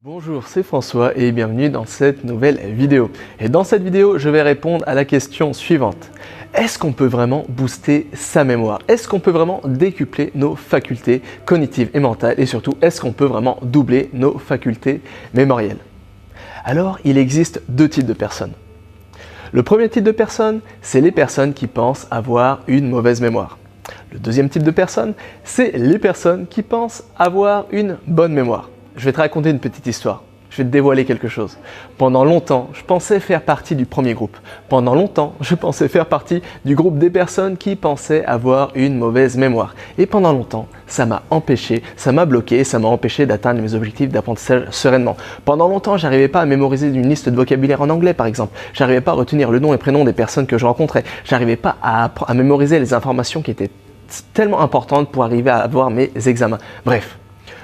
Bonjour, c'est François et bienvenue dans cette nouvelle vidéo. Et dans cette vidéo, je vais répondre à la question suivante. Est-ce qu'on peut vraiment booster sa mémoire? Est-ce qu'on peut vraiment décupler nos facultés cognitives et mentales? Et surtout, est-ce qu'on peut vraiment doubler nos facultés mémorielles? Alors, il existe deux types de personnes. Le premier type de personnes, c'est les personnes qui pensent avoir une mauvaise mémoire. Le deuxième type de personnes, c'est les personnes qui pensent avoir une bonne mémoire. Je vais te raconter une petite histoire. Je vais te dévoiler quelque chose. Pendant longtemps, je pensais faire partie du premier groupe. Pendant longtemps, je pensais faire partie du groupe des personnes qui pensaient avoir une mauvaise mémoire. Et pendant longtemps, ça m'a empêché, ça m'a bloqué, ça m'a empêché d'atteindre mes objectifs d'apprentissage sereinement. Pendant longtemps, j'arrivais pas à mémoriser une liste de vocabulaire en anglais, par exemple. J'arrivais pas à retenir le nom et prénom des personnes que je rencontrais. J'arrivais pas à mémoriser les informations qui étaient tellement importantes pour arriver à avoir mes examens. Bref.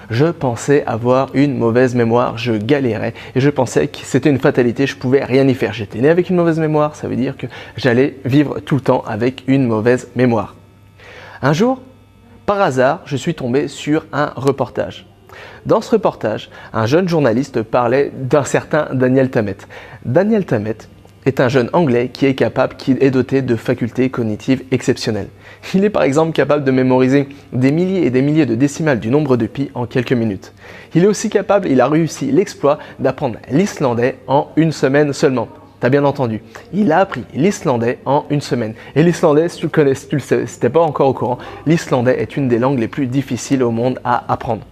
Je pensais avoir une mauvaise mémoire, je galérais et je pensais que c'était une fatalité, je pouvais rien y faire. J'étais né avec une mauvaise mémoire, ça veut dire que j'allais vivre tout le temps avec une mauvaise mémoire. Un jour, par hasard, je suis tombé sur un reportage. Dans ce reportage, un jeune journaliste parlait d'un certain Daniel Tammet. Daniel Tammet est un jeune anglais qui est doté de facultés cognitives exceptionnelles. Il est par exemple capable de mémoriser des milliers et des milliers de décimales du nombre de pi en quelques minutes. Il est aussi capable, il a réussi l'exploit d'apprendre l'islandais en une semaine seulement. T'as bien entendu, il a appris l'islandais en une semaine. Et l'islandais, si tu le connais, si tu le sais, si t'es pas encore au courant, l'islandais est une des langues les plus difficiles au monde à apprendre.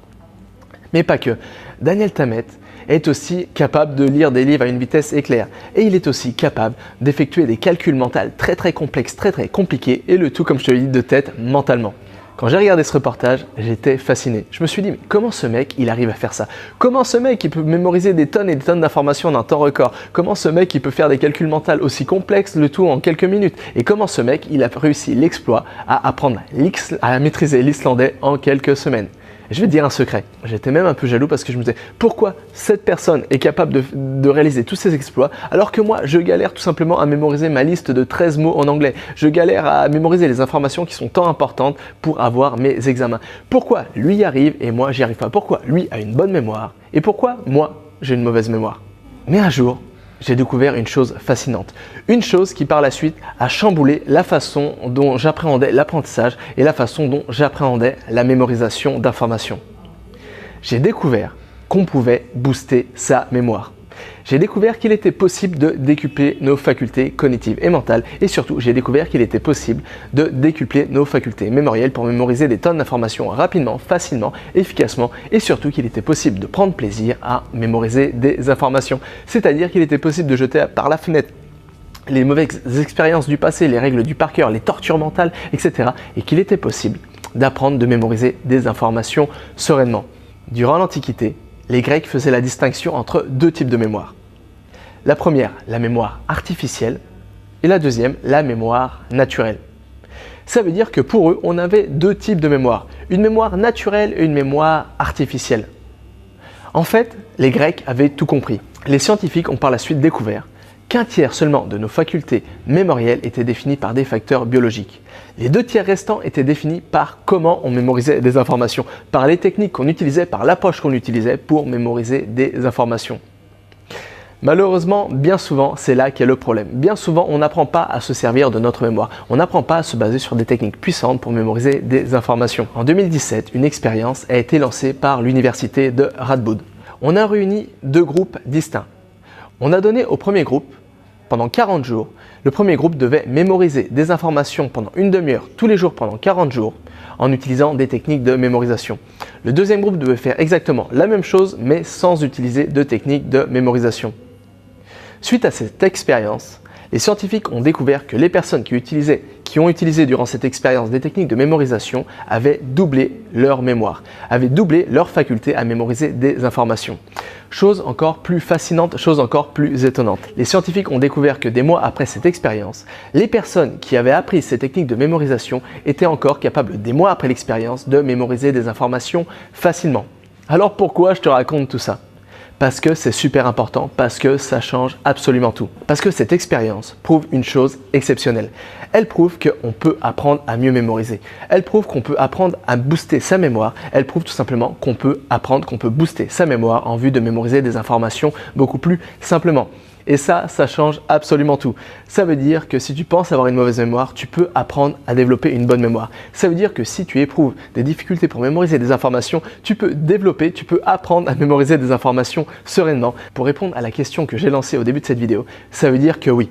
Mais pas que. Daniel Tammet est aussi capable de lire des livres à une vitesse éclair. Et il est aussi capable d'effectuer des calculs mentaux très complexes, très compliqués, et le tout, comme je te l'ai dit, de tête mentalement. Quand j'ai regardé ce reportage, j'étais fasciné. Je me suis dit, mais comment ce mec, il arrive à faire ça? Comment ce mec, il peut mémoriser des tonnes et des tonnes d'informations en un temps record? Comment ce mec, il peut faire des calculs mentaux aussi complexes, le tout en quelques minutes? Et comment ce mec, il a réussi l'exploit à maîtriser l'islandais en quelques semaines? Je vais te dire un secret, j'étais même un peu jaloux parce que je me disais pourquoi cette personne est capable de réaliser tous ces exploits alors que moi je galère tout simplement à mémoriser ma liste de 13 mots en anglais. Je galère à mémoriser les informations qui sont tant importantes pour avoir mes examens. Pourquoi lui y arrive et moi j'y arrive pas? Pourquoi lui a une bonne mémoire et pourquoi moi j'ai une mauvaise mémoire? Mais un jour, j'ai découvert une chose fascinante. Une chose qui par la suite a chamboulé la façon dont j'appréhendais l'apprentissage et la façon dont j'appréhendais la mémorisation d'informations. J'ai découvert qu'on pouvait booster sa mémoire. J'ai découvert qu'il était possible de décupler nos facultés cognitives et mentales et surtout j'ai découvert qu'il était possible de décupler nos facultés mémorielles pour mémoriser des tonnes d'informations rapidement, facilement, efficacement et surtout qu'il était possible de prendre plaisir à mémoriser des informations. C'est-à-dire qu'il était possible de jeter par la fenêtre les mauvaises expériences du passé, les règles du par cœur, les tortures mentales, etc. et qu'il était possible d'apprendre de mémoriser des informations sereinement. Durant l'Antiquité, les Grecs faisaient la distinction entre deux types de mémoire. La première, la mémoire artificielle, et la deuxième, la mémoire naturelle. Ça veut dire que pour eux, on avait deux types de mémoire, une mémoire naturelle et une mémoire artificielle. En fait, les Grecs avaient tout compris. Les scientifiques ont par la suite découvert qu'un tiers seulement de nos facultés mémorielles étaient définies par des facteurs biologiques. Les deux tiers restants étaient définis par comment on mémorisait des informations, par les techniques qu'on utilisait, par l'approche qu'on utilisait pour mémoriser des informations. Malheureusement, bien souvent, c'est là qu'est le problème. Bien souvent, on n'apprend pas à se servir de notre mémoire. On n'apprend pas à se baser sur des techniques puissantes pour mémoriser des informations. En 2017, une expérience a été lancée par l'université de Radboud. On a réuni deux groupes distincts. On a donné au premier groupe, pendant 40 jours, le premier groupe devait mémoriser des informations pendant une demi-heure tous les jours pendant 40 jours en utilisant des techniques de mémorisation. Le deuxième groupe devait faire exactement la même chose mais sans utiliser de techniques de mémorisation. Suite à cette expérience, les scientifiques ont découvert que les personnes qui ont utilisé durant cette expérience des techniques de mémorisation avaient doublé leur mémoire, avaient doublé leur faculté à mémoriser des informations. Chose encore plus fascinante, chose encore plus étonnante. Les scientifiques ont découvert que des mois après cette expérience, les personnes qui avaient appris ces techniques de mémorisation étaient encore capables, des mois après l'expérience, de mémoriser des informations facilement. Alors pourquoi je te raconte tout ça? Parce que c'est super important, parce que ça change absolument tout. Parce que cette expérience prouve une chose exceptionnelle. Elle prouve qu'on peut apprendre à mieux mémoriser. Elle prouve qu'on peut apprendre à booster sa mémoire. Elle prouve tout simplement qu'on peut apprendre, qu'on peut booster sa mémoire en vue de mémoriser des informations beaucoup plus simplement. Et ça change absolument tout. Ça veut dire que si tu penses avoir une mauvaise mémoire, tu peux apprendre à développer une bonne mémoire. Ça veut dire que si tu éprouves des difficultés pour mémoriser des informations, tu peux apprendre à mémoriser des informations sereinement. Pour répondre à la question que j'ai lancée au début de cette vidéo, ça veut dire que oui,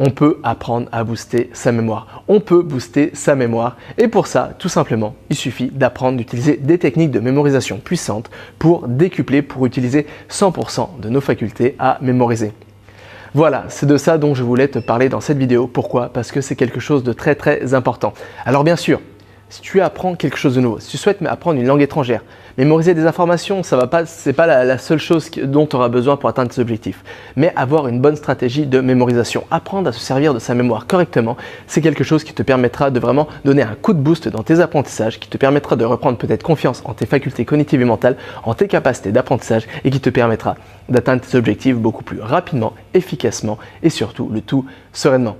on peut apprendre à booster sa mémoire. On peut booster sa mémoire et pour ça, tout simplement, il suffit d'apprendre d'utiliser des techniques de mémorisation puissantes pour décupler, pour utiliser 100% de nos facultés à mémoriser. Voilà, c'est de ça dont je voulais te parler dans cette vidéo. Pourquoi? Parce que c'est quelque chose de très très important. Alors bien sûr, si tu apprends quelque chose de nouveau, si tu souhaites apprendre une langue étrangère, mémoriser des informations, ce n'est pas la seule chose dont tu auras besoin pour atteindre tes objectifs. Mais avoir une bonne stratégie de mémorisation, apprendre à se servir de sa mémoire correctement, c'est quelque chose qui te permettra de vraiment donner un coup de boost dans tes apprentissages, qui te permettra de reprendre peut-être confiance en tes facultés cognitives et mentales, en tes capacités d'apprentissage et qui te permettra d'atteindre tes objectifs beaucoup plus rapidement, efficacement et surtout le tout sereinement.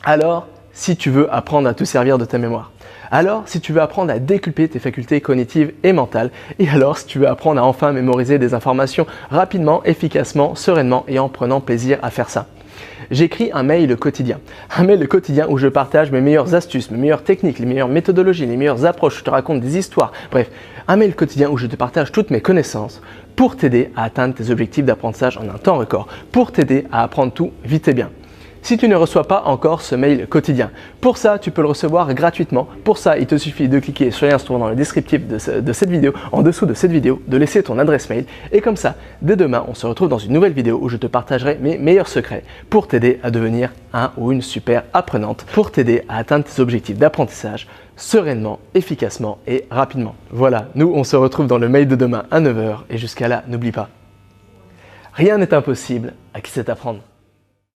Alors, si tu veux apprendre à te servir de ta mémoire, alors si tu veux apprendre à décupler tes facultés cognitives et mentales, et alors si tu veux apprendre à enfin mémoriser des informations rapidement, efficacement, sereinement et en prenant plaisir à faire ça. J'écris un mail quotidien où je partage mes meilleures astuces, mes meilleures techniques, les meilleures méthodologies, les meilleures approches, je te raconte des histoires, bref, un mail quotidien où je te partage toutes mes connaissances pour t'aider à atteindre tes objectifs d'apprentissage en un temps record, pour t'aider à apprendre tout vite et bien. Si tu ne reçois pas encore ce mail quotidien, pour ça, tu peux le recevoir gratuitement. Pour ça, il te suffit de cliquer sur le lien se trouvant dans le descriptif de cette vidéo, en dessous de cette vidéo, de laisser ton adresse mail. Et comme ça, dès demain, on se retrouve dans une nouvelle vidéo où je te partagerai mes meilleurs secrets pour t'aider à devenir un ou une super apprenante, pour t'aider à atteindre tes objectifs d'apprentissage sereinement, efficacement et rapidement. Voilà, nous, on se retrouve dans le mail de demain à 9 h et jusqu'à là, n'oublie pas, rien n'est impossible à qui sait apprendre.